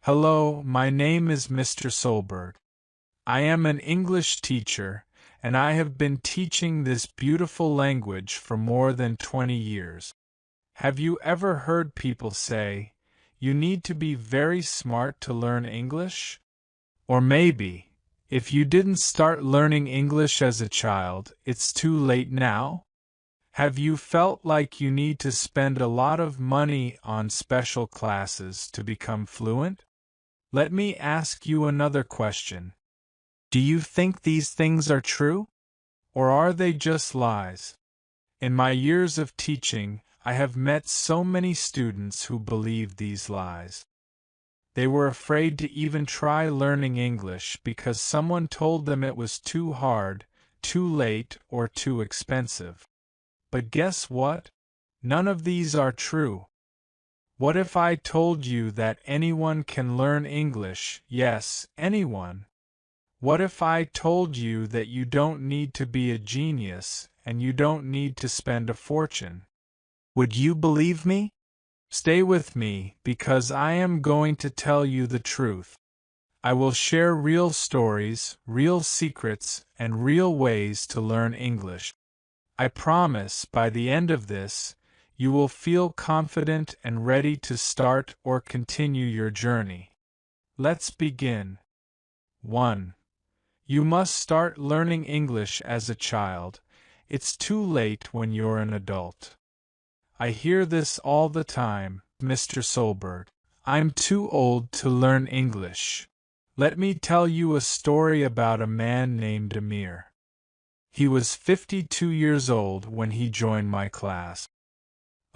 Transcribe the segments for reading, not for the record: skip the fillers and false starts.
Hello, my name is Mr. Solberg. I am an English teacher, and I have been teaching this beautiful language for more than 20 years. Have you ever heard people say, you need to be very smart to learn English? Or maybe, if you didn't start learning English as a child, it's too late now? Have you felt like you need to spend a lot of money on special classes to become fluent? Let me ask you another question. Do you think these things are true? Or are they just lies? In my years of teaching, I have met so many students who believe these lies. They were afraid to even try learning English because someone told them it was too hard, too late, or too expensive. But guess what? None of these are true. What if I told you that anyone can learn English? Yes, anyone. What if I told you that you don't need to be a genius and you don't need to spend a fortune? Would you believe me? Stay with me because I am going to tell you the truth. I will share real stories, real secrets, and real ways to learn English. I promise by the end of this, you will feel confident and ready to start or continue your journey. Let's begin. 1. You must start learning English as a child. It's too late when you're an adult. I hear this all the time, Mr. Solberg. I'm too old to learn English. Let me tell you a story about a man named Amir. He was 52 years old when he joined my class.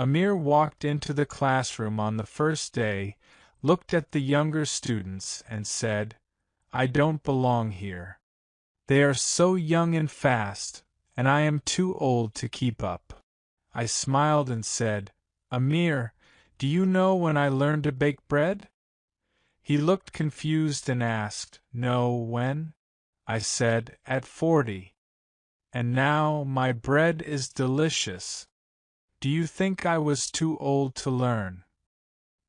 Amir walked into the classroom on the first day, looked at the younger students, and said, "I don't belong here. They are so young and fast, and I am too old to keep up." I smiled and said, "Amir, do you know when I learned to bake bread?" He looked confused and asked, "No, when?" I said, "At 40. And now my bread is delicious. Do you think I was too old to learn?"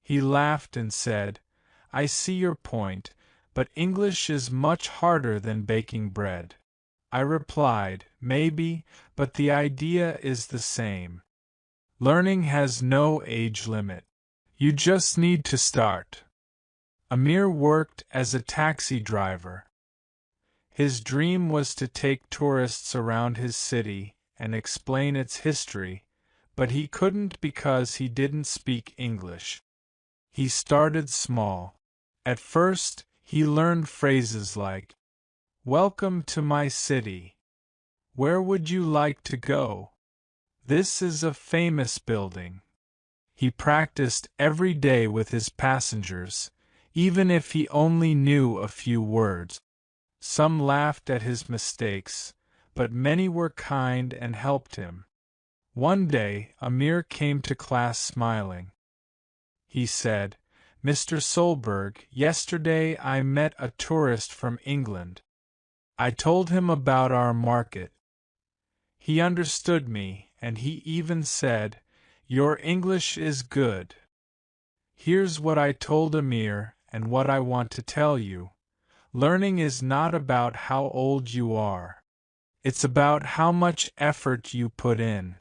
He laughed and said, "I see your point, but English is much harder than baking bread." I replied, "Maybe, but the idea is the same. Learning has no age limit. You just need to start." Amir worked as a taxi driver. His dream was to take tourists around his city and explain its history, but he couldn't because he didn't speak English. He started small. At first, he learned phrases like, "Welcome to my city. Where would you like to go? This is a famous building." He practiced every day with his passengers, even if he only knew a few words. Some laughed at his mistakes, but many were kind and helped him. One day, Amir came to class smiling. He said, "Mr. Solberg, yesterday I met a tourist from England. I told him about our market. He understood me, and he even said, 'Your English is good.'" Here's what I told Amir and what I want to tell you. Learning is not about how old you are. It's about how much effort you put in.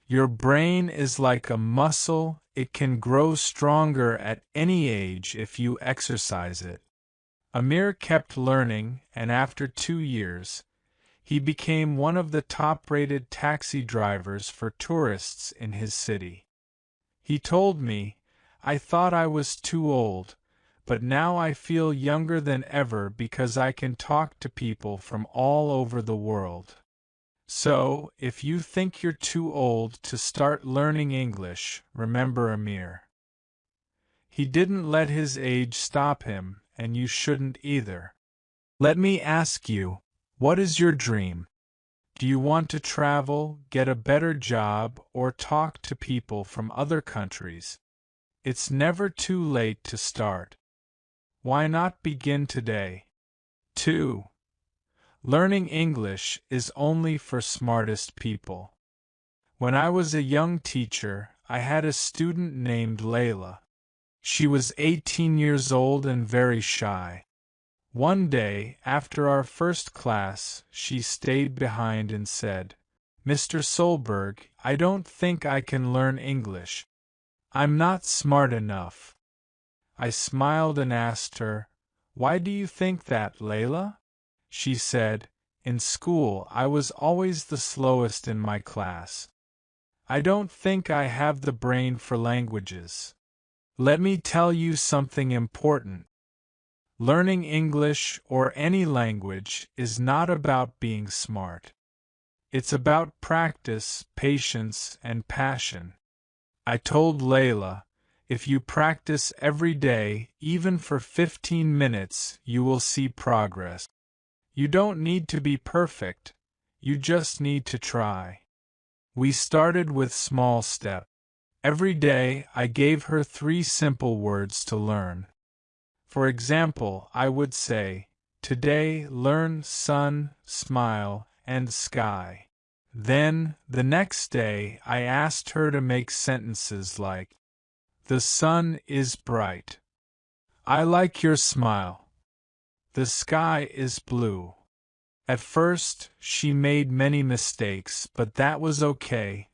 Your brain is like a muscle, it can grow stronger at any age if you exercise it. Amir kept learning, and after 2 years, he became one of the top-rated taxi drivers for tourists in his city. He told me, "I thought I was too old, but now I feel younger than ever because I can talk to people from all over the world." So, if you think you're too old to start learning English, remember Amir. He didn't let his age stop him, and you shouldn't either. Let me ask you, what is your dream? Do you want to travel, get a better job, or talk to people from other countries? It's never too late to start. Why not begin today? 2. Learning English is only for smartest people. When I was a young teacher, I had a student named Layla. She was 18 years old and very shy. One day, after our first class, she stayed behind and said, "Mr. Solberg, I don't think I can learn English. I'm not smart enough." I smiled and asked her, "Why do you think that, Layla?" She said, "In school I was always the slowest in my class. I don't think I have the brain for languages." Let me tell you something important. Learning English or any language is not about being smart. It's about practice, patience, and passion. I told Layla, if you practice every day, even for 15 minutes, you will see progress. You don't need to be perfect, you just need to try. We started with small steps. Every day I gave her 3 simple words to learn. For example, I would say, "Today learn sun, smile, and sky." Then, the next day, I asked her to make sentences like, "The sun is bright. I like your smile. The sky is blue." At first, she made many mistakes, but that was okay.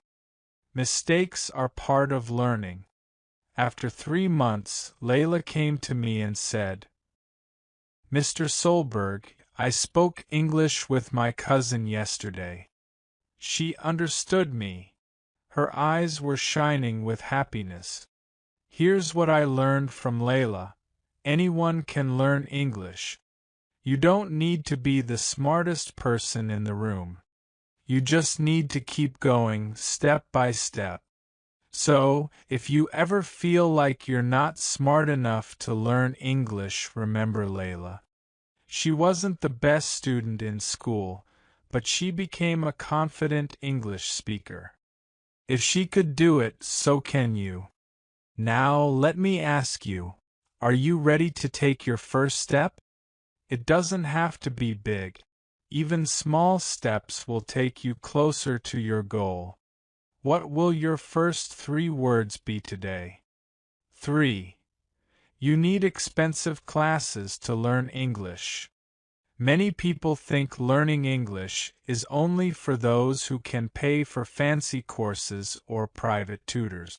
Mistakes are part of learning. After 3 months, Layla came to me and said, "Mr. Solberg, I spoke English with my cousin yesterday. She understood me. Her eyes were shining with happiness. Here's what I learned from Layla. Anyone can learn English. You don't need to be the smartest person in the room. You just need to keep going step by step." So, if you ever feel like you're not smart enough to learn English, remember Layla. She wasn't the best student in school, but she became a confident English speaker. If she could do it, so can you. Now, let me ask you, are you ready to take your first step? It doesn't have to be big. Even small steps will take you closer to your goal. What will your first 3 words be today? 3. You need expensive classes to learn English. Many people think learning English is only for those who can pay for fancy courses or private tutors.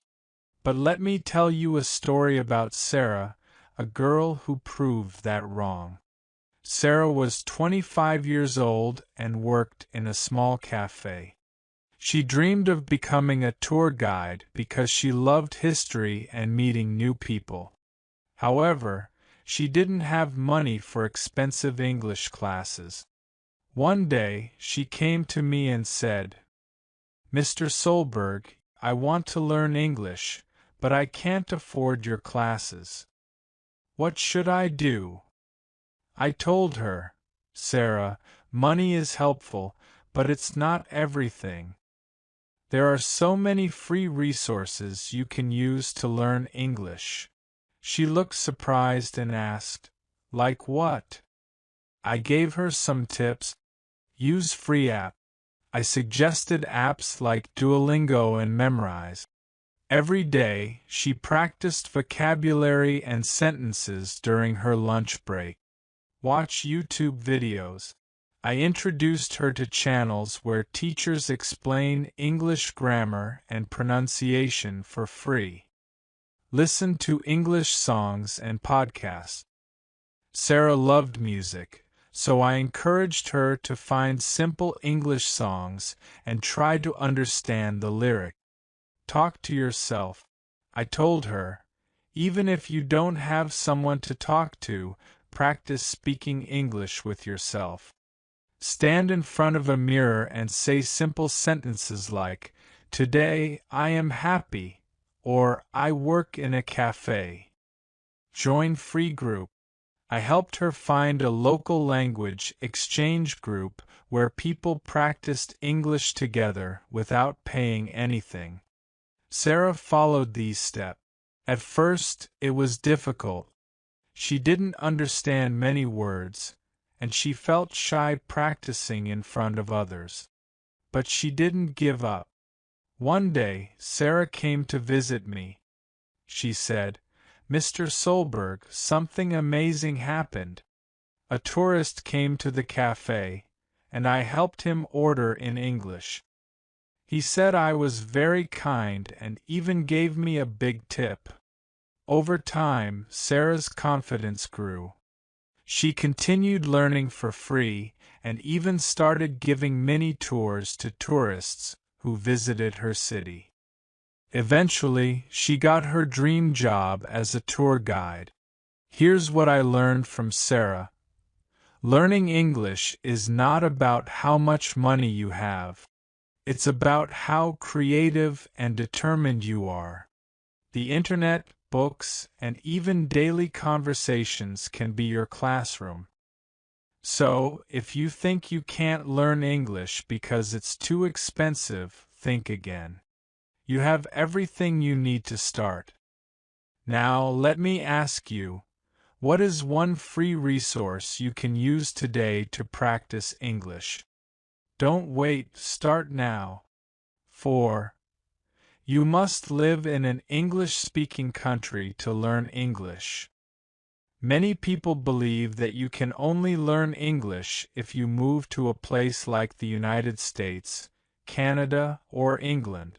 But let me tell you a story about Sarah, a girl who proved that wrong. Sarah was 25 years old and worked in a small cafe. She dreamed of becoming a tour guide because she loved history and meeting new people. However, she didn't have money for expensive English classes. One day, she came to me and said, "Mr. Solberg, I want to learn English, but I can't afford your classes. What should I do?" I told her, "Sarah, money is helpful, but it's not everything. There are so many free resources you can use to learn English." She looked surprised and asked, "Like what?" I gave her some tips. Use free apps. I suggested apps like Duolingo and Memrise. Every day, she practiced vocabulary and sentences during her lunch break. Watch YouTube videos. I introduced her to channels where teachers explain English grammar and pronunciation for free. Listen to English songs and podcasts. Sarah loved music, so I encouraged her to find simple English songs and try to understand the lyric. Talk to yourself. I told her, even if you don't have someone to talk to, practice speaking English with yourself. Stand in front of a mirror and say simple sentences like, "Today I am happy," or "I work in a cafe." Join free group. I helped her find a local language exchange group where people practiced English together without paying anything. Sarah followed these steps. At first, it was difficult. She didn't understand many words, and she felt shy practicing in front of others. But she didn't give up. One day, Sarah came to visit me. She said, Mr. Solberg, something amazing happened. A tourist came to the cafe, and I helped him order in English. He said I was very kind and even gave me a big tip. Over time, Sarah's confidence grew. She continued learning for free and even started giving mini tours to tourists who visited her city. Eventually, she got her dream job as a tour guide. Here's what I learned from Sarah. Learning English is not about how much money you have. It's about how creative and determined you are. The internet, books, and even daily conversations can be your classroom. So, if you think you can't learn English because it's too expensive, think again. You have everything you need to start. Now, let me ask you, what is one free resource you can use today to practice English? Don't wait, start now. 4. You must live in an English-speaking country to Learn English. Many people believe that you can only learn English if you move to a place like the United States, Canada, or England.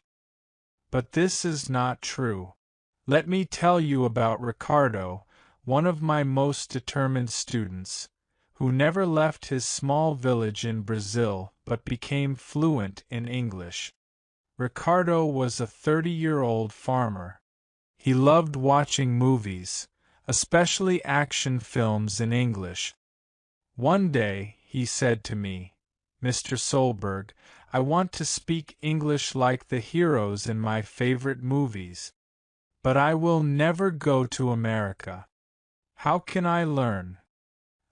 But this is not true. Let me tell you about Ricardo, one of my most determined students, who never left his small village in Brazil but became fluent in English. Ricardo was a 30-year-old farmer. He loved watching movies, especially action films in English. One day, he said to me, "Mr. Solberg, I want to speak English like the heroes in my favorite movies. But I will never go to America. How can I learn?"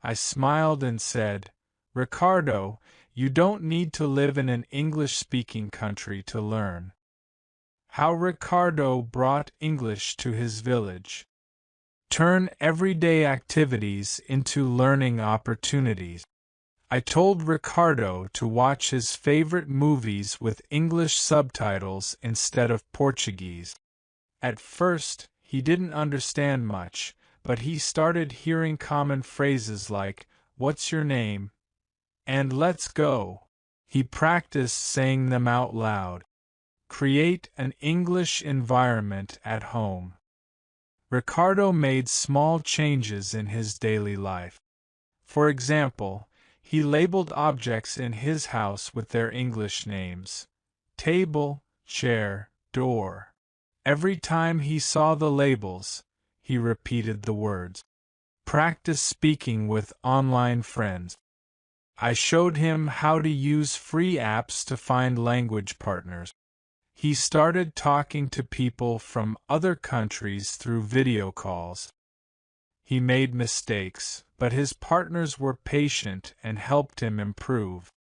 I smiled and said, "Ricardo, you don't need to live in an English-speaking country to learn." How Ricardo brought English to his village. Turn everyday activities into learning opportunities. I told Ricardo to watch his favorite movies with English subtitles instead of Portuguese. At first, he didn't understand much, but he started hearing common phrases like, "What's your name?" and "Let's go." He practiced saying them out loud. Create an English environment at home. Ricardo made small changes in his daily life. For example, he labeled objects in his house with their English names: table, chair, door. Every time he saw the labels, he repeated the words. Practice speaking with online friends. I showed him how to use free apps to find language partners. He started talking to people from other countries through video calls. He made mistakes, but his partners were patient and helped him improve.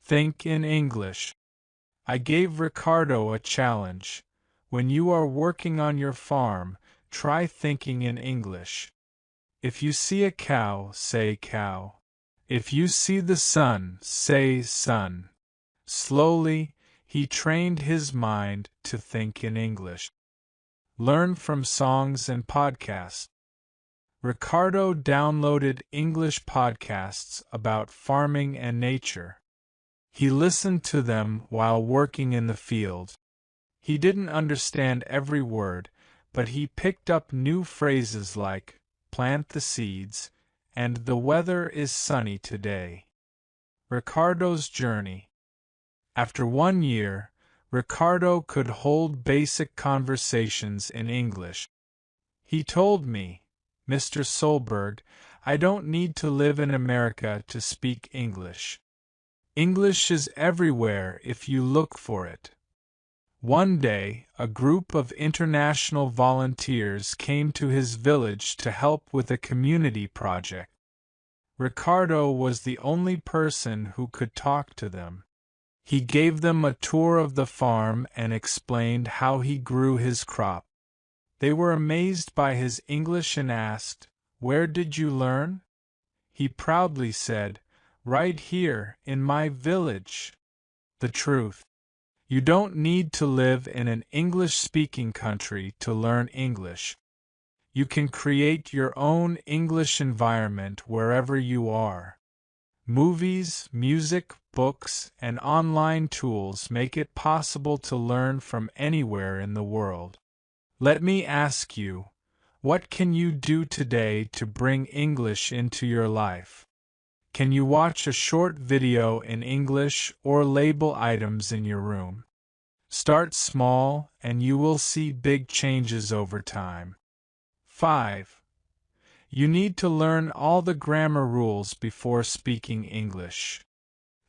Think in English. I gave Ricardo a challenge. When you are working on your farm, try thinking in English. If you see a cow, say cow. If you see the sun, say sun. Slowly, he trained his mind to think in English. Learn from songs and podcasts. Ricardo downloaded English podcasts about farming and nature. He listened to them while working in the field. He didn't understand every word, but he picked up new phrases like, "plant the seeds," and "the weather is sunny today." Ricardo's journey. After 1 year, Ricardo could hold basic conversations in English. He told me, "Mr. Solberg, I don't need to live in America to speak English. English is everywhere if you look for it." One day, a group of international volunteers came to his village to help with a community project. Ricardo was the only person who could talk to them. He gave them a tour of the farm and explained how he grew his crop. They were amazed by his English and asked, "Where did you learn?" He proudly said, "Right here, in my village." The truth. You don't need to live in an English-speaking country to learn English. You can create your own English environment wherever you are. Movies, music, books, and online tools make it possible to learn from anywhere in the world. Let me ask you, what can you do today to bring English into your life? Can you watch a short video in English or label items in your room? Start small and you will see big changes over time. 5. You need to learn all the grammar rules before speaking English.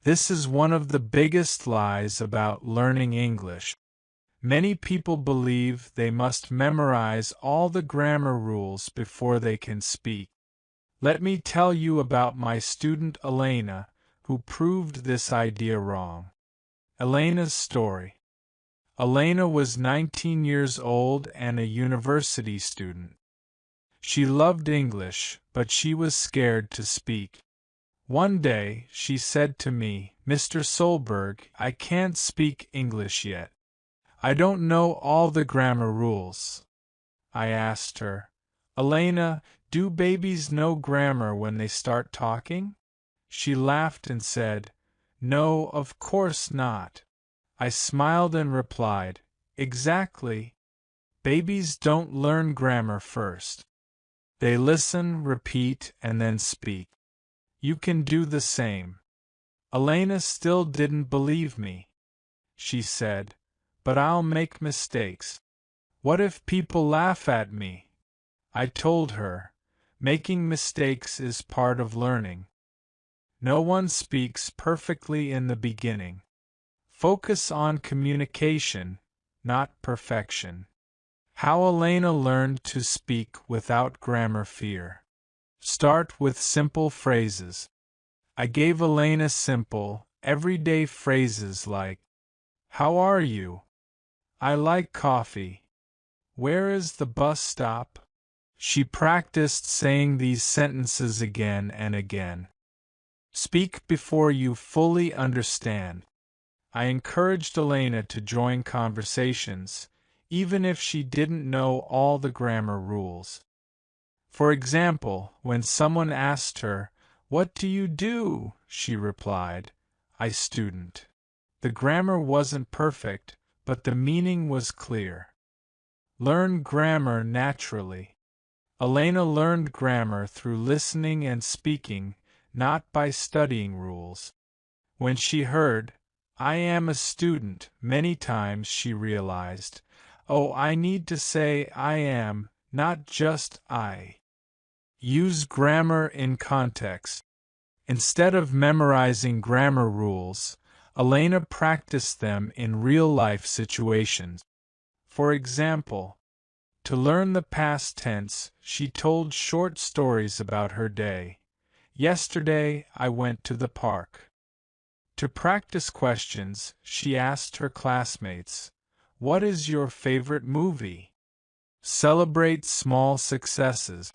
This is one of the biggest lies about learning English. Many people believe they must memorize all the grammar rules before they can speak. Let me tell you about my student Elena, who proved this idea wrong. Elena's story. Elena was 19 years old and a university student. She loved English, but she was scared to speak. One day, she said to me, "Mr. Solberg, I can't speak English yet. I don't know all the grammar rules." I asked her, "Elena, do babies know grammar when they start talking?" She laughed and said, "No, of course not." I smiled and replied, "Exactly. Babies don't learn grammar first. They listen, repeat, and then speak. You can do the same." Elena still didn't believe me. She said, "But I'll make mistakes. What if people laugh at me?" I told her, "Making mistakes is part of learning. No one speaks perfectly in the beginning. Focus on communication, not perfection." How Elena learned to speak without grammar fear. Start with simple phrases. I gave Elena simple, everyday phrases like, "How are you?" "I like coffee." "Where is the bus stop?" She practiced saying these sentences again and again. Speak before you fully understand. I encouraged Elena to join conversations, even if she didn't know all the grammar rules. For example, when someone asked her, "What do you do?" she replied, "I student." The grammar wasn't perfect, but the meaning was clear. Learn grammar naturally. Elena learned grammar through listening and speaking, not by studying rules. When she heard, "I am a student," many times she realized, "Oh, I need to say I am, not just I." Use grammar in context. Instead of memorizing grammar rules, Elena practiced them in real-life situations. For example, to learn the past tense, she told short stories about her day. "Yesterday, I went to the park." To practice questions, she asked her classmates, "What is your favorite movie?" Celebrate small successes.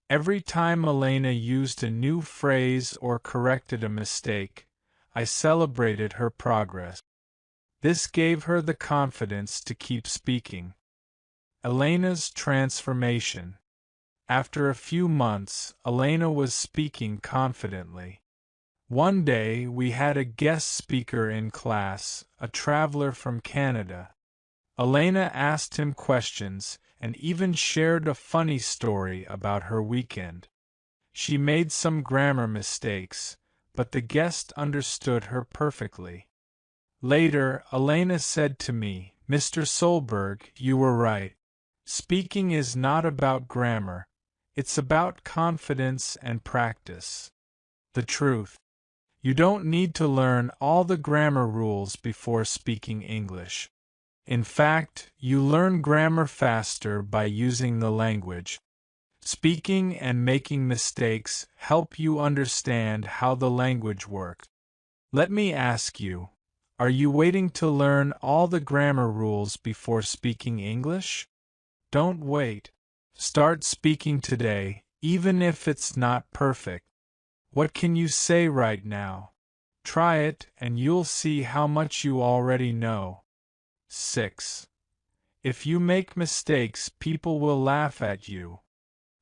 Every time Elena used a new phrase or corrected a mistake, I celebrated her progress. This gave her the confidence to keep speaking. Elena's transformation. After a few months, Elena was speaking confidently. One day we had a guest speaker in class, a traveler from Canada. Elena asked him questions and even shared a funny story about her weekend. She made some grammar mistakes, but the guest understood her perfectly. Later, Elena said to me, "Mr. Solberg, you were right. Speaking is not about grammar, it's about confidence and practice." The truth. You don't need to learn all the grammar rules before speaking English. In fact, you learn grammar faster by using the language. Speaking and making mistakes help you understand how the language works. Let me ask you, are you waiting to learn all the grammar rules before speaking English? Don't wait. Start speaking today, even if it's not perfect. What can you say right now? Try it and you'll see how much you already know. 6. If you make mistakes, people will laugh at you.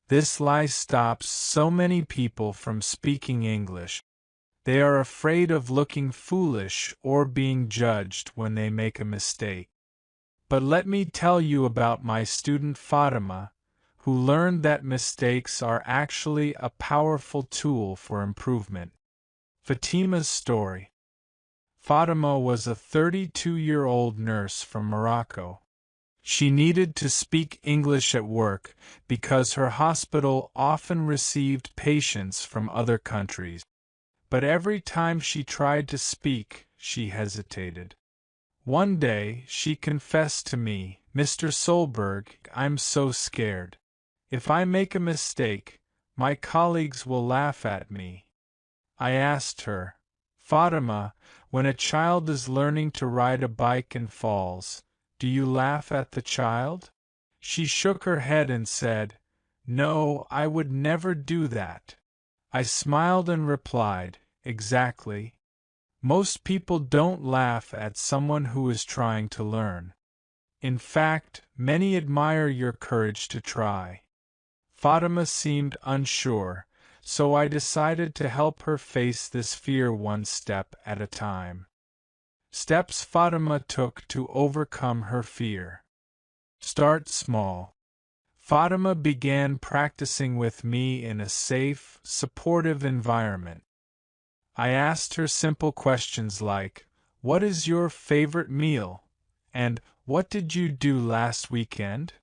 This lie stops so many people from speaking English. They are afraid of looking foolish or being judged when they make a mistake. But let me tell you about my student Fatima, who learned that mistakes are actually a powerful tool for improvement. Fatima's story. Fatima was a 32-year-old nurse from Morocco. She needed to speak English at work because her hospital often received patients from other countries. But every time she tried to speak, she hesitated. One day, she confessed to me, "Mr. Solberg, I'm so scared. If I make a mistake, my colleagues will laugh at me." I asked her, "Fatima, when a child is learning to ride a bike and falls, do you laugh at the child?" She shook her head and said, "No, I would never do that." I smiled and replied, "Exactly. Most people don't laugh at someone who is trying to learn. In fact, many admire your courage to try." Fatima seemed unsure, so I decided to help her face this fear one step at a time. Steps Fatima took to overcome her fear. Start small. Fatima began practicing with me in a safe, supportive environment. I asked her simple questions like, "What is your favorite meal?" and "What did you do last weekend?"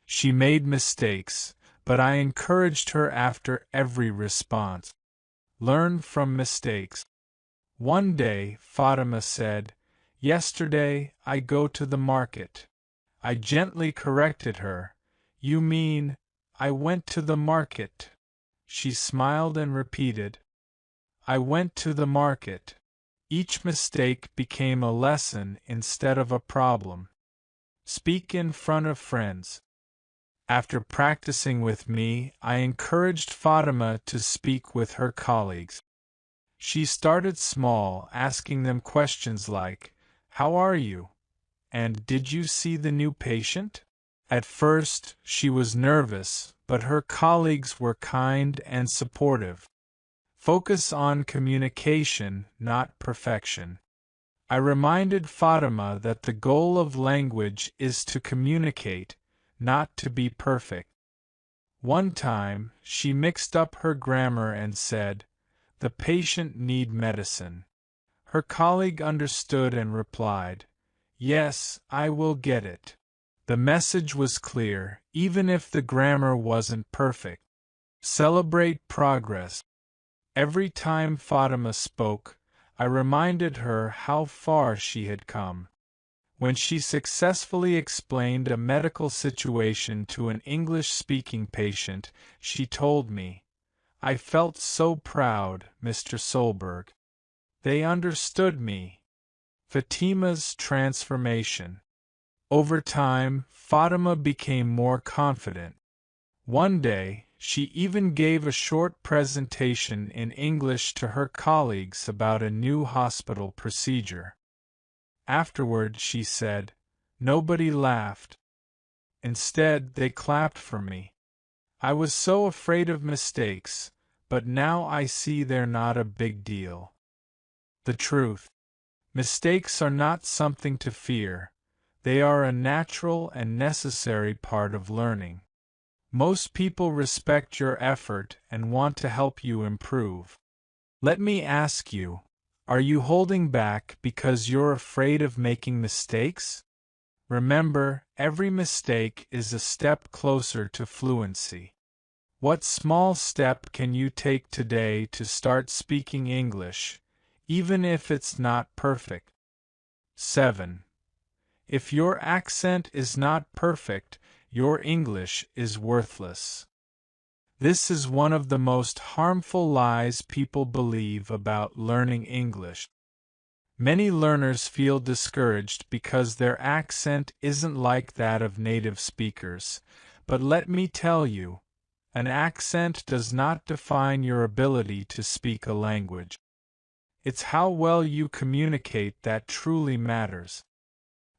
She made mistakes, but I encouraged her after every response. Learn from mistakes. One day, Fatima said, "Yesterday, I go to the market." I gently corrected her, "You mean, I went to the market." She smiled and repeated, "I went to the market." Each mistake became a lesson instead of a problem. Speak in front of friends. After practicing with me, I encouraged Fatima to speak with her colleagues. She started small, asking them questions like, "How are you?" and "Did you see the new patient?" At first, she was nervous, but her colleagues were kind and supportive. Focus on communication, not perfection. I reminded Fatima that the goal of language is to communicate, not to be perfect. One time, she mixed up her grammar and said, "The patient need medicine." Her colleague understood and replied, "Yes, I will get it." The message was clear, even if the grammar wasn't perfect. Celebrate progress. Every time Fatima spoke, I reminded her how far she had come. When she successfully explained a medical situation to an English-speaking patient, she told me, "I felt so proud, Mr. Solberg. They understood me." Fatima's transformation. Over time, Fatima became more confident. One day, she even gave a short presentation in English to her colleagues about a new hospital procedure. Afterward, she said, "Nobody laughed. Instead, they clapped for me. I was so afraid of mistakes, but now I see they're not a big deal." The truth. Mistakes are not something to fear. They are a natural and necessary part of learning. Most people respect your effort and want to help you improve. Let me ask you, are you holding back because you're afraid of making mistakes? Remember, every mistake is a step closer to fluency. What small step can you take today to start speaking English, even if it's not perfect? 7. If your accent is not perfect, your English is worthless. This is one of the most harmful lies people believe about learning English. Many learners feel discouraged because their accent isn't like that of native speakers, but let me tell you, an accent does not define your ability to speak a language. It's how well you communicate that truly matters.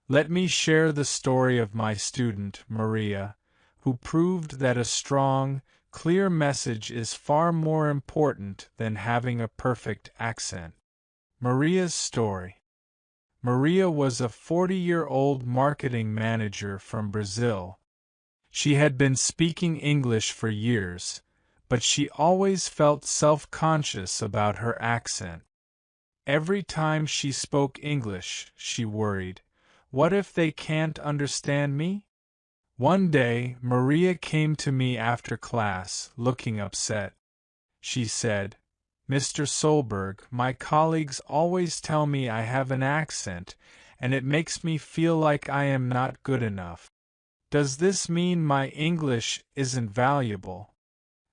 Let me share the story of my student, Maria, who proved that a strong, clear message is far more important than having a perfect accent. Maria's story. Maria was a 40-year-old marketing manager from Brazil. She had been speaking English for years, but she always felt self-conscious about her accent. Every time she spoke English, she worried, "What if they can't understand me?" One day, Maria came to me after class, looking upset. She said, "Mr. Solberg, my colleagues always tell me I have an accent, and it makes me feel like I am not good enough. Does this mean my English isn't valuable?"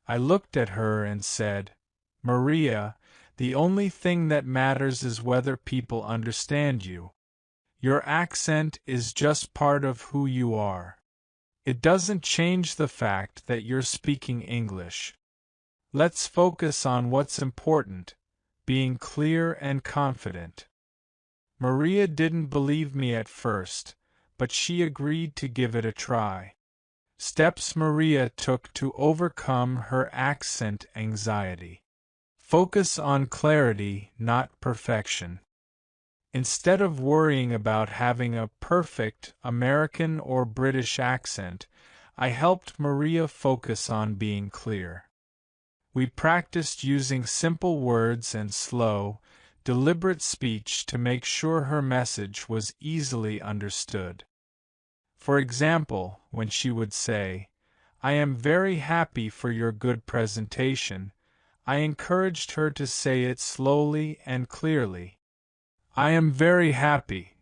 I looked at her and said, "Maria, the only thing that matters is whether people understand you. Your accent is just part of who you are. It doesn't change the fact that you're speaking English. Let's focus on what's important, being clear and confident." Maria didn't believe me at first, but she agreed to give it a try. Steps Maria took to overcome her accent anxiety. Focus on clarity, not perfection. Instead of worrying about having a perfect American or British accent, I helped Maria focus on being clear. We practiced using simple words and slow, deliberate speech to make sure her message was easily understood. For example, when she would say, "I am very happy for your good presentation," I encouraged her to say it slowly and clearly. "I am very happy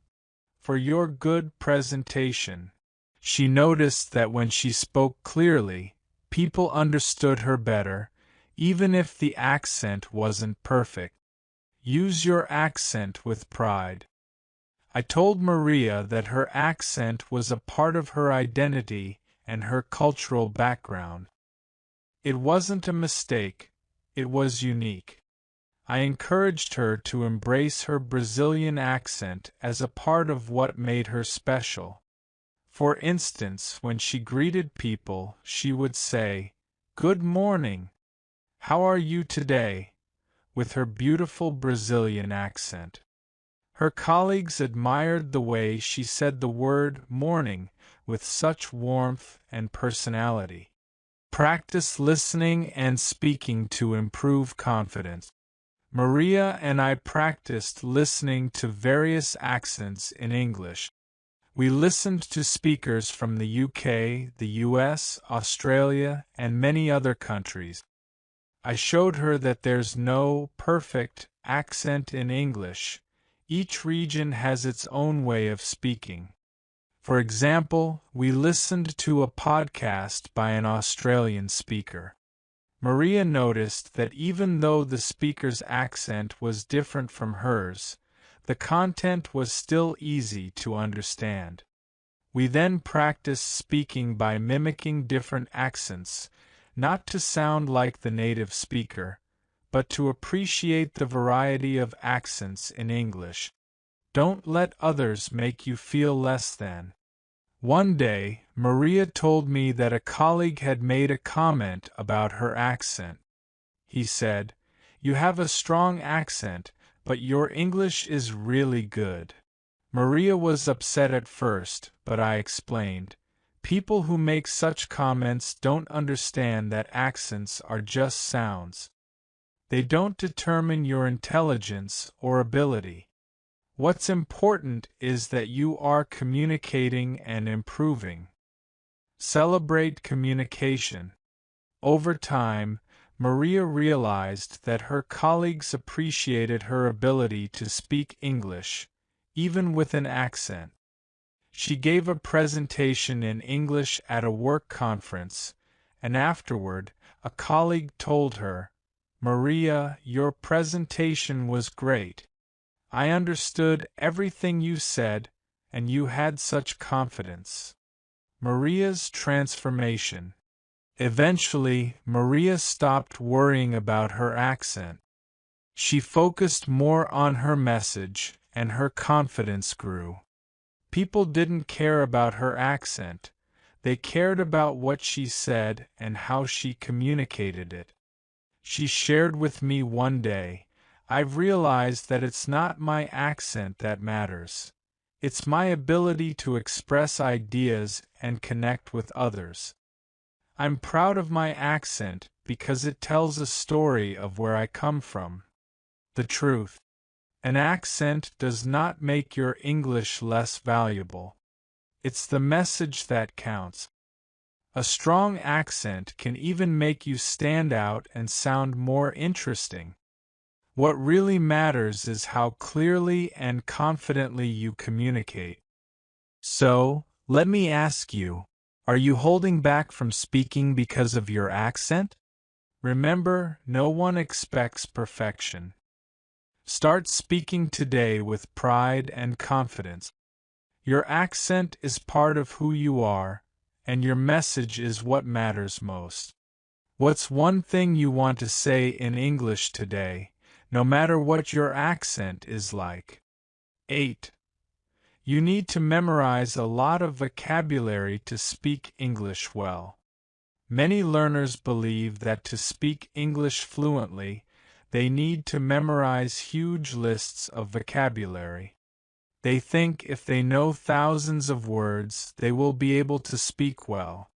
for your good presentation." She noticed that when she spoke clearly, people understood her better, even if the accent wasn't perfect. Use your accent with pride. I told Maria that her accent was a part of her identity and her cultural background. It wasn't a mistake, it was unique. I encouraged her to embrace her Brazilian accent as a part of what made her special. For instance, when she greeted people, she would say, "Good morning. How are you today?" with her beautiful Brazilian accent. Her colleagues admired the way she said the word morning with such warmth and personality. Practice listening and speaking to improve confidence. Maria and I practiced listening to various accents in English. We listened to speakers from the UK, the US, Australia, and many other countries. I showed her that there's no perfect accent in English. Each region has its own way of speaking. For example, we listened to a podcast by an Australian speaker. Maria noticed that even though the speaker's accent was different from hers, the content was still easy to understand. We then practiced speaking by mimicking different accents, not to sound like the native speaker, but to appreciate the variety of accents in English. Don't let others make you feel less than. One day, Maria told me that a colleague had made a comment about her accent. He said, "You have a strong accent, but your English is really good." Maria was upset at first, but I explained, "People who make such comments don't understand that accents are just sounds. They don't determine your intelligence or ability. What's important is that you are communicating and improving." Celebrate communication. Over time, Maria realized that her colleagues appreciated her ability to speak English, even with an accent. She gave a presentation in English at a work conference, and afterward, a colleague told her, "Maria, your presentation was great. I understood everything you said, and you had such confidence." Maria's transformation. Eventually, Maria stopped worrying about her accent. She focused more on her message, and her confidence grew. People didn't care about her accent. They cared about what she said and how she communicated it. She shared with me one day, "I've realized that it's not my accent that matters. It's my ability to express ideas and connect with others. I'm proud of my accent because it tells a story of where I come from." The truth. An accent does not make your English less valuable. It's the message that counts. A strong accent can even make you stand out and sound more interesting. What really matters is how clearly and confidently you communicate. So, let me ask you, are you holding back from speaking because of your accent? Remember, no one expects perfection. Start speaking today with pride and confidence. Your accent is part of who you are, and your message is what matters most. What's one thing you want to say in English today, no matter what your accent is like? 8. You need to memorize a lot of vocabulary to speak English well. Many learners believe that to speak English fluently, they need to memorize huge lists of vocabulary. They think if they know thousands of words, they will be able to speak well.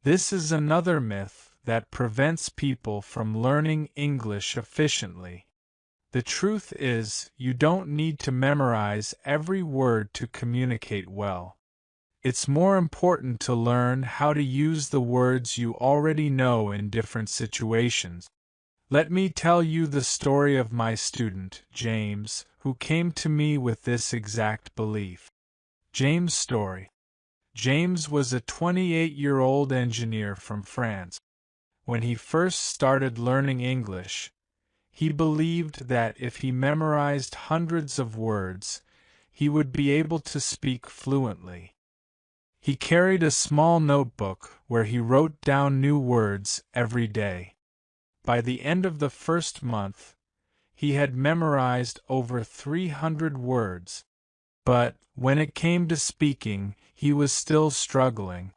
This is another myth that prevents people from learning English efficiently. The truth is, you don't need to memorize every word to communicate well. It's more important to learn how to use the words you already know in different situations. Let me tell you the story of my student, James, who came to me with this exact belief. James' story. James was a 28-year-old engineer from France. When he first started learning English, he believed that if he memorized hundreds of words, he would be able to speak fluently. He carried a small notebook where he wrote down new words every day. By the end of the first month, he had memorized over 300 words. But, when it came to speaking, he was still struggling.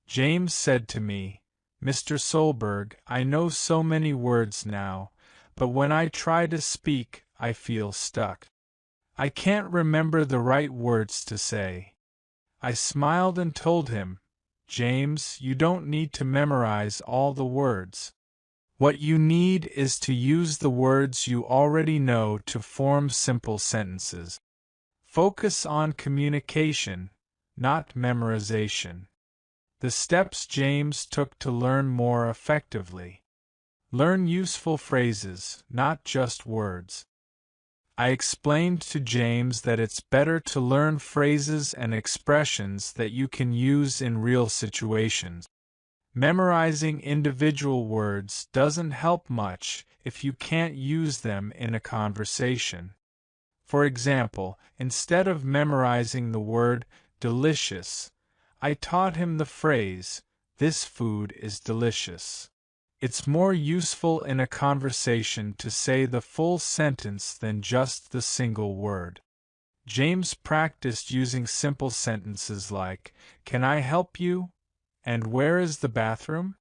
James said to me, "Mr. Solberg, I know so many words now, but when I try to speak, I feel stuck. I can't remember the right words to say." I smiled and told him, "James, you don't need to memorize all the words. What you need is to use the words you already know to form simple sentences. Focus on communication, not memorization." The steps James took to learn more effectively. Learn useful phrases, not just words. I explained to James that it's better to learn phrases and expressions that you can use in real situations. Memorizing individual words doesn't help much if you can't use them in a conversation. For example, instead of memorizing the word delicious, I taught him the phrase, "This food is delicious." It's more useful in a conversation to say the full sentence than just the single word. James practiced using simple sentences like, "Can I help you?" and "Where is the bathroom?"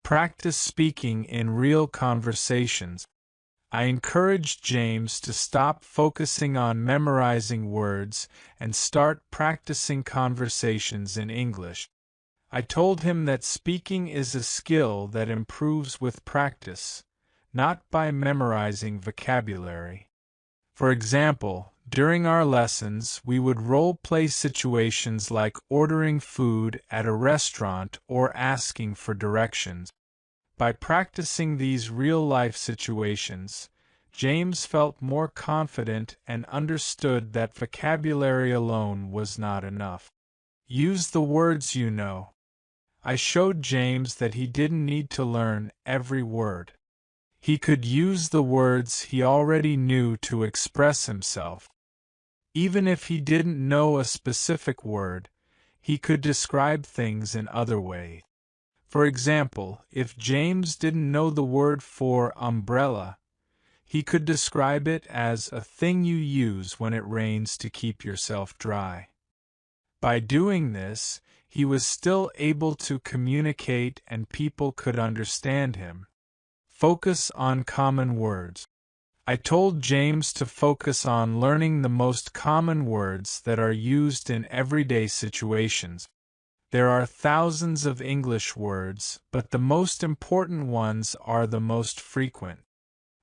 Practice speaking in real conversations. I encouraged James to stop focusing on memorizing words and start practicing conversations in English. I told him that speaking is a skill that improves with practice, not by memorizing vocabulary. For example, during our lessons, we would role-play situations like ordering food at a restaurant or asking for directions. By practicing these real-life situations, James felt more confident and understood that vocabulary alone was not enough. Use the words you know. I showed James that he didn't need to learn every word. He could use the words he already knew to express himself. Even if he didn't know a specific word, he could describe things in other ways. For example, if James didn't know the word for umbrella, he could describe it as a thing you use when it rains to keep yourself dry. By doing this, he was still able to communicate and people could understand him. Focus on common words. I told James to focus on learning the most common words that are used in everyday situations. There are thousands of English words, but the most important ones are the most frequent.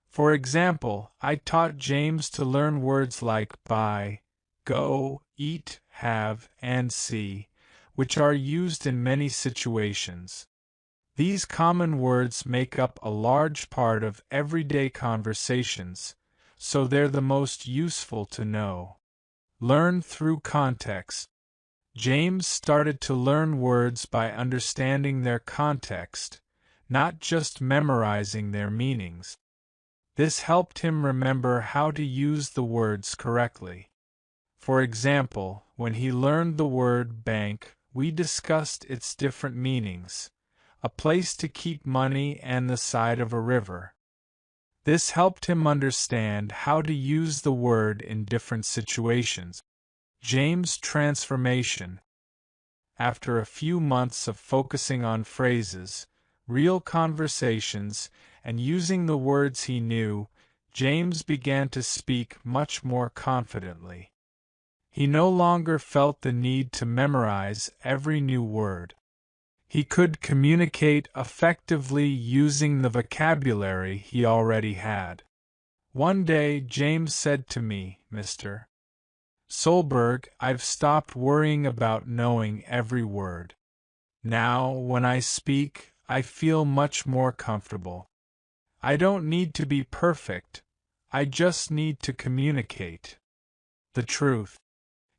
For example, I taught James to learn words like buy, go, eat, have, and see, which are used in many situations. These common words make up a large part of everyday conversations, so they're the most useful to know. Learn through context. James started to learn words by understanding their context, not just memorizing their meanings. This helped him remember how to use the words correctly. For example, when he learned the word bank, we discussed its different meanings: a place to keep money and the side of a river. This helped him understand how to use the word in different situations. James' transformation. After a few months of focusing on phrases, real conversations, and using the words he knew, James began to speak much more confidently. He no longer felt the need to memorize every new word. He could communicate effectively using the vocabulary he already had. One day James said to me, "Mr. Solberg, I've stopped worrying about knowing every word. Now, when I speak, I feel much more comfortable. I don't need to be perfect, I just need to communicate the truth."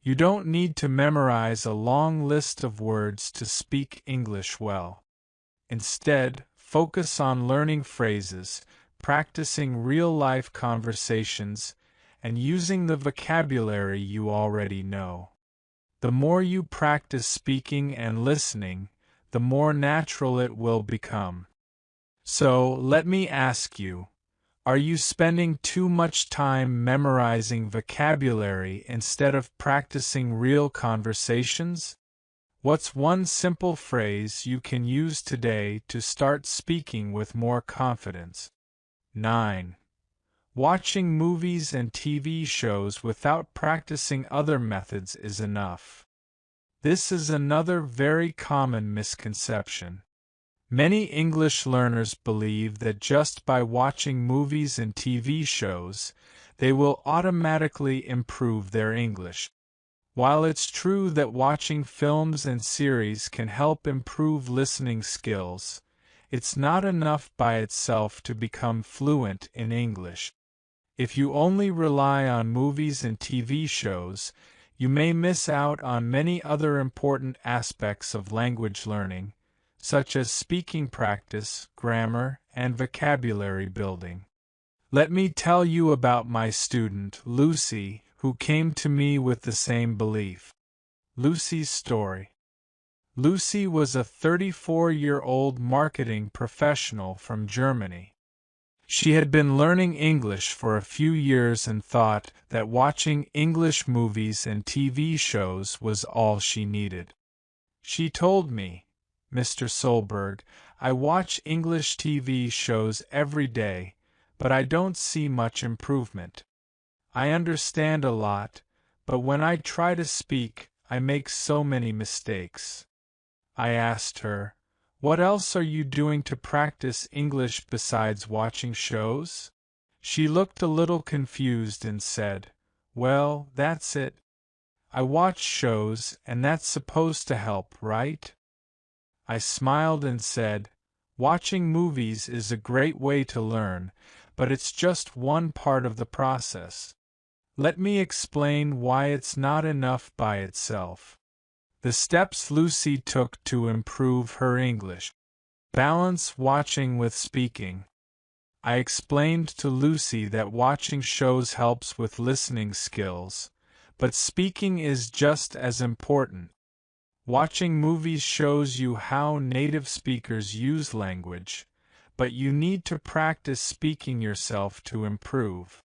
You don't need to memorize a long list of words to speak English well. Instead, focus on learning phrases, practicing real-life conversations, and using the vocabulary you already know. The more you practice speaking and listening, the more natural it will become. So, let me ask you, are you spending too much time memorizing vocabulary instead of practicing real conversations? What's one simple phrase you can use today to start speaking with more confidence? 9. Watching movies and TV shows without practicing other methods is enough. This is another very common misconception. Many English learners believe that just by watching movies and TV shows, they will automatically improve their English. While it's true that watching films and series can help improve listening skills, it's not enough by itself to become fluent in English. If you only rely on movies and TV shows, you may miss out on many other important aspects of language learning, such as speaking practice, grammar, and vocabulary building. Let me tell you about my student, Lucy, who came to me with the same belief. Lucy's story. Lucy was a 34-year-old marketing professional from Germany. She had been learning English for a few years and thought that watching English movies and TV shows was all she needed. She told me, "Mr. Solberg, I watch English TV shows every day, but I don't see much improvement. I understand a lot, but when I try to speak, I make so many mistakes." I asked her, "What else are you doing to practice English besides watching shows?" She looked a little confused and said, "Well, that's it. I watch shows, and that's supposed to help, right?" I smiled and said, "Watching movies is a great way to learn, but it's just one part of the process. Let me explain why it's not enough by itself." The steps Lucy took to improve her English. Balance watching with speaking. I explained to Lucy that watching shows helps with listening skills, but speaking is just as important. Watching movies shows you how native speakers use language, but you need to practice speaking yourself to improve.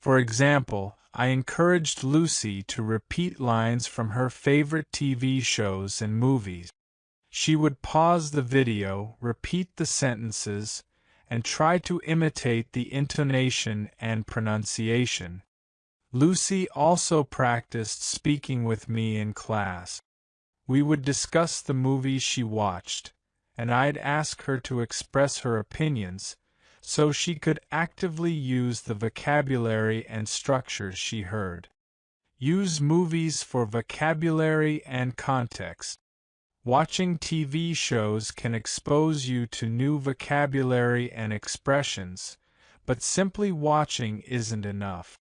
For example, I encouraged Lucy to repeat lines from her favorite TV shows and movies. She would pause the video, repeat the sentences, and try to imitate the intonation and pronunciation. Lucy also practiced speaking with me in class. We would discuss the movies she watched, and I'd ask her to express her opinions, so she could actively use the vocabulary and structures she heard. Use movies for vocabulary and context. Watching TV shows can expose you to new vocabulary and expressions, but simply watching isn't enough.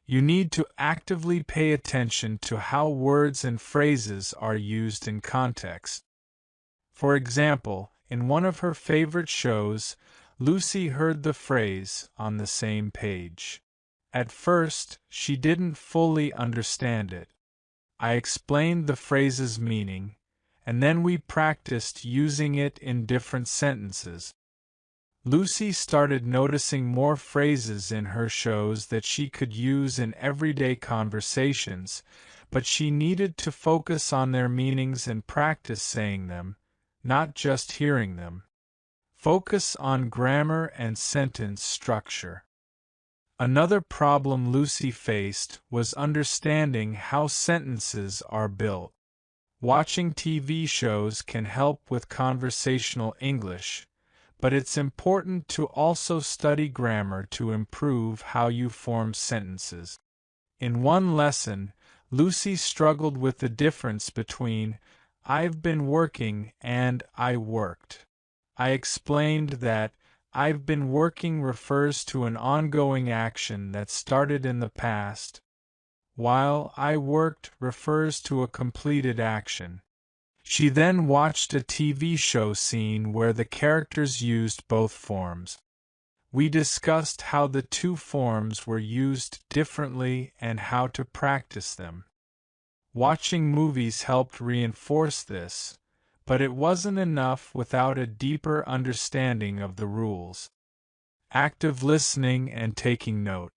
You need to actively pay attention to how words and phrases are used in context. For example, in one of her favorite shows, Lucy heard the phrase "on the same page." At first, she didn't fully understand it. I explained the phrase's meaning, and then we practiced using it in different sentences. Lucy started noticing more phrases in her shows that she could use in everyday conversations, but she needed to focus on their meanings and practice saying them, not just hearing them. Focus on grammar and sentence structure. Another problem Lucy faced was understanding how sentences are built. Watching TV shows can help with conversational English, but it's important to also study grammar to improve how you form sentences. In one lesson, Lucy struggled with the difference between "I've been working" and "I worked." I explained that "I've been working" refers to an ongoing action that started in the past, while "I worked" refers to a completed action. She then watched a TV show scene where the characters used both forms. We discussed how the two forms were used differently and how to practice them. Watching movies helped reinforce this, but it wasn't enough without a deeper understanding of the rules. Active listening and taking note.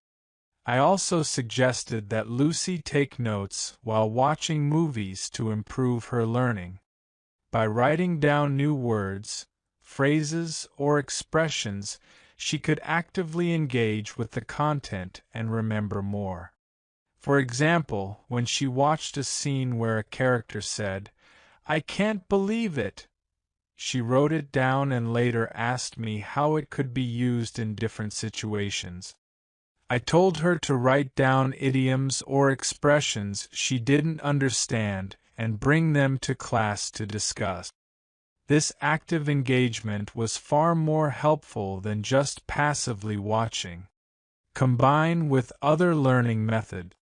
I also suggested that Lucy take notes while watching movies to improve her learning. By writing down new words, phrases, or expressions, she could actively engage with the content and remember more. For example, when she watched a scene where a character said, "I can't believe it," she wrote it down and later asked me how it could be used in different situations. I told her to write down idioms or expressions she didn't understand and bring them to class to discuss. This active engagement was far more helpful than just passively watching. Combine with other learning method.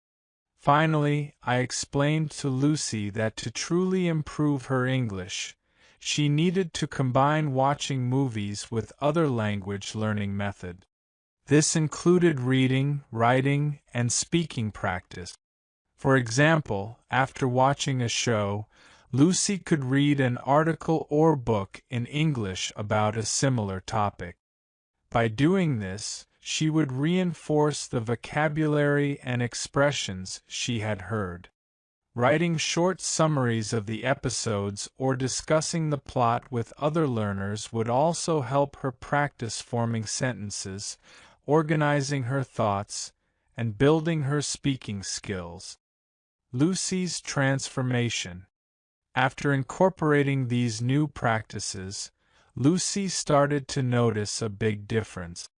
Finally, I explained to Lucy that to truly improve her English, she needed to combine watching movies with other language learning method. This included reading, writing, and speaking practice. For example, after watching a show, Lucy could read an article or book in English about a similar topic. By doing this, she would reinforce the vocabulary and expressions she had heard. Writing short summaries of the episodes or discussing the plot with other learners would also help her practice forming sentences, organizing her thoughts, and building her speaking skills. Lucy's transformation. After incorporating these new practices, Lucy started to notice a big difference.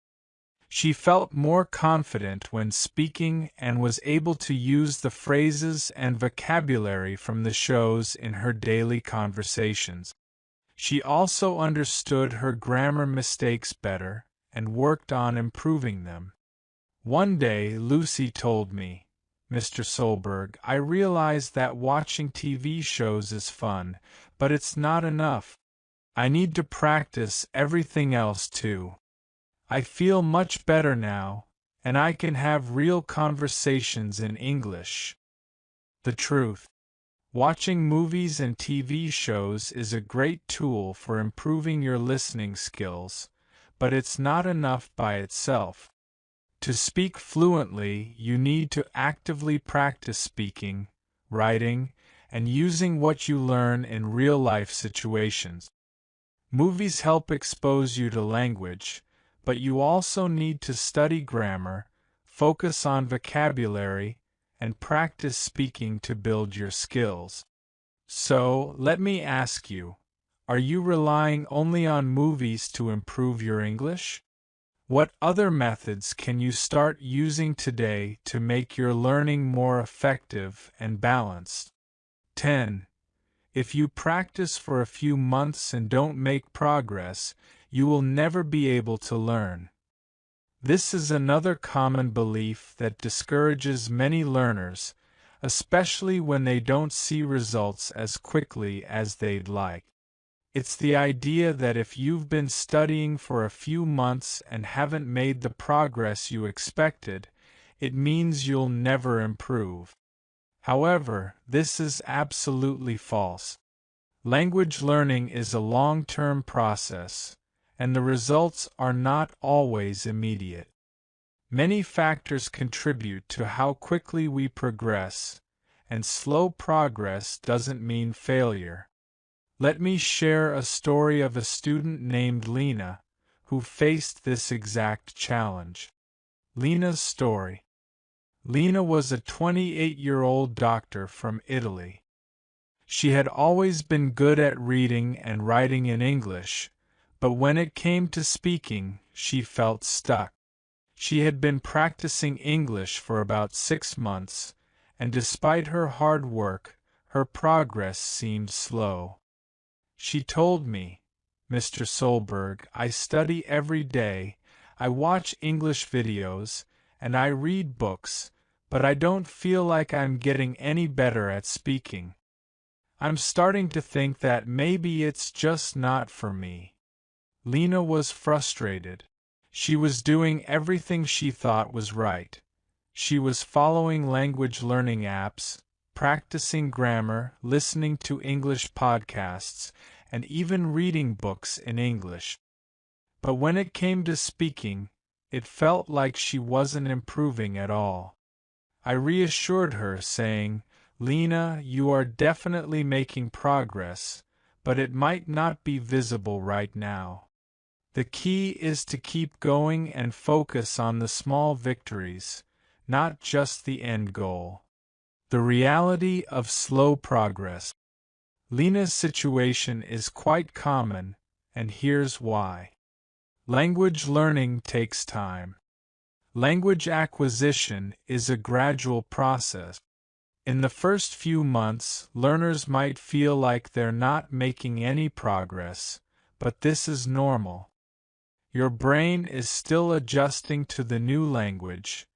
She felt more confident when speaking and was able to use the phrases and vocabulary from the shows in her daily conversations. She also understood her grammar mistakes better and worked on improving them. One day, Lucy told me, "Mr. Solberg, I realize that watching TV shows is fun, but it's not enough. I need to practice everything else too. I feel much better now, and I can have real conversations in English." The truth. Watching movies and TV shows is a great tool for improving your listening skills, but it's not enough by itself. To speak fluently, you need to actively practice speaking, writing, and using what you learn in real-life situations. Movies help expose you to language, but you also need to study grammar, focus on vocabulary, and practice speaking to build your skills. So, let me ask you, are you relying only on movies to improve your English? What other methods can you start using today to make your learning more effective and balanced? 10. If you practice for a few months and don't make progress, you will never be able to learn. This is another common belief that discourages many learners, especially when they don't see results as quickly as they'd like. It's the idea that if you've been studying for a few months and haven't made the progress you expected, it means you'll never improve. However, this is absolutely false. Language learning is a long-term process, and the results are not always immediate. Many factors contribute to how quickly we progress, and slow progress doesn't mean failure. Let me share a story of a student named Lena, who faced this exact challenge. Lena's story. Lena was a 28-year-old doctor from Italy. She had always been good at reading and writing in English, but when it came to speaking, she felt stuck. She had been practicing English for about 6 months, and despite her hard work, her progress seemed slow. She told me, "Mr. Solberg, I study every day, I watch English videos, and I read books, but I don't feel like I'm getting any better at speaking. I'm starting to think that maybe it's just not for me." Lena was frustrated. She was doing everything she thought was right. She was following language learning apps, practicing grammar, listening to English podcasts, and even reading books in English. But when it came to speaking, it felt like she wasn't improving at all. I reassured her, saying, "Lena, you are definitely making progress, but it might not be visible right now. The key is to keep going and focus on the small victories, not just the end goal." The reality of slow progress. Lena's situation is quite common, and here's why. Language learning takes time. Language acquisition is a gradual process. In the first few months, learners might feel like they're not making any progress, but this is normal. Your brain is still adjusting to the new language,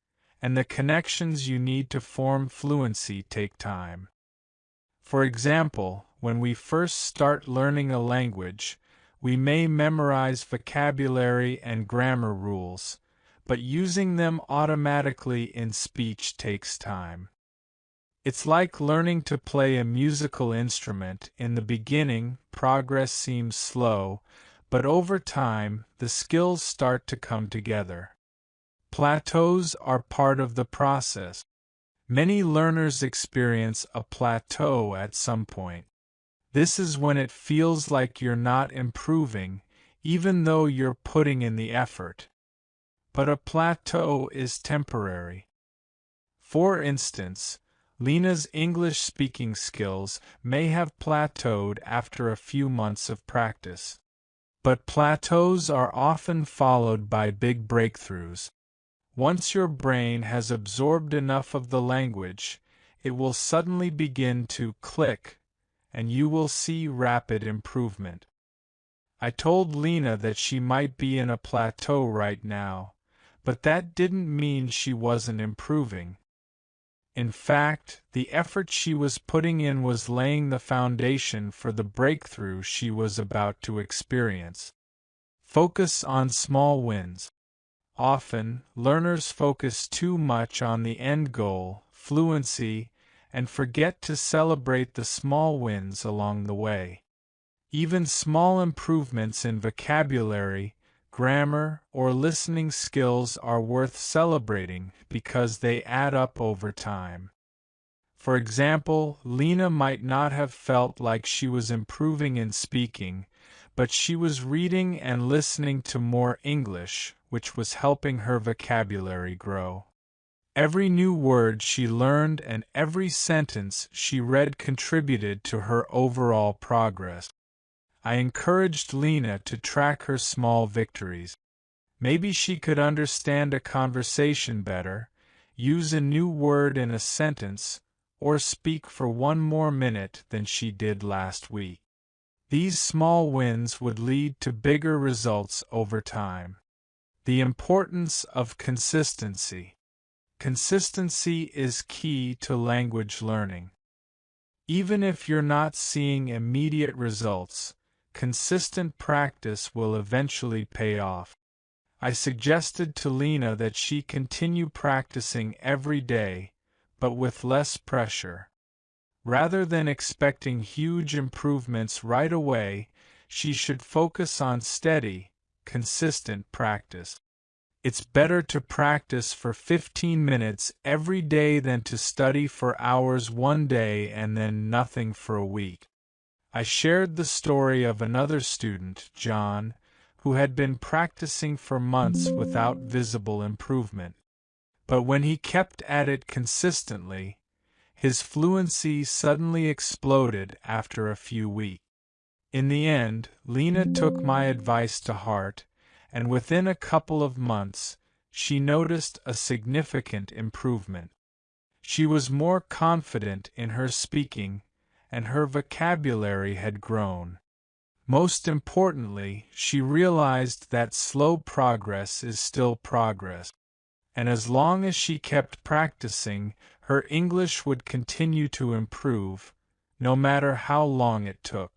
and the connections you need to form fluency take time. For example, when we first start learning a language, we may memorize vocabulary and grammar rules, but using them automatically in speech takes time. It's like learning to play a musical instrument. In the beginning, progress seems slow, but over time, the skills start to come together. Plateaus are part of the process. Many learners experience a plateau at some point. This is when it feels like you're not improving, even though you're putting in the effort. But a plateau is temporary. For instance, Lena's English speaking skills may have plateaued after a few months of practice. But plateaus are often followed by big breakthroughs. Once your brain has absorbed enough of the language, it will suddenly begin to click, and you will see rapid improvement. I told Lena that she might be in a plateau right now, but that didn't mean she wasn't improving. In fact, the effort she was putting in was laying the foundation for the breakthrough she was about to experience. Focus on small wins. Often, learners focus too much on the end goal, fluency, and forget to celebrate the small wins along the way. Even small improvements in vocabulary, grammar, or listening skills are worth celebrating because they add up over time. For example, Lena might not have felt like she was improving in speaking, but she was reading and listening to more English, which was helping her vocabulary grow. Every new word she learned and every sentence she read contributed to her overall progress. I encouraged Lena to track her small victories. Maybe she could understand a conversation better, use a new word in a sentence, or speak for one more minute than she did last week. These small wins would lead to bigger results over time. The importance of consistency. Consistency is key to language learning. Even if you're not seeing immediate results, consistent practice will eventually pay off. I suggested to Lena that she continue practicing every day, but with less pressure. Rather than expecting huge improvements right away, she should focus on steady, consistent practice. It's better to practice for 15 minutes every day than to study for hours one day and then nothing for a week. I shared the story of another student, John, who had been practicing for months without visible improvement. But when he kept at it consistently, his fluency suddenly exploded after a few weeks. In the end, Lena took my advice to heart, and within a couple of months, she noticed a significant improvement. She was more confident in her speaking, and her vocabulary had grown. Most importantly, she realized that slow progress is still progress, and as long as she kept practicing, her English would continue to improve, no matter how long it took.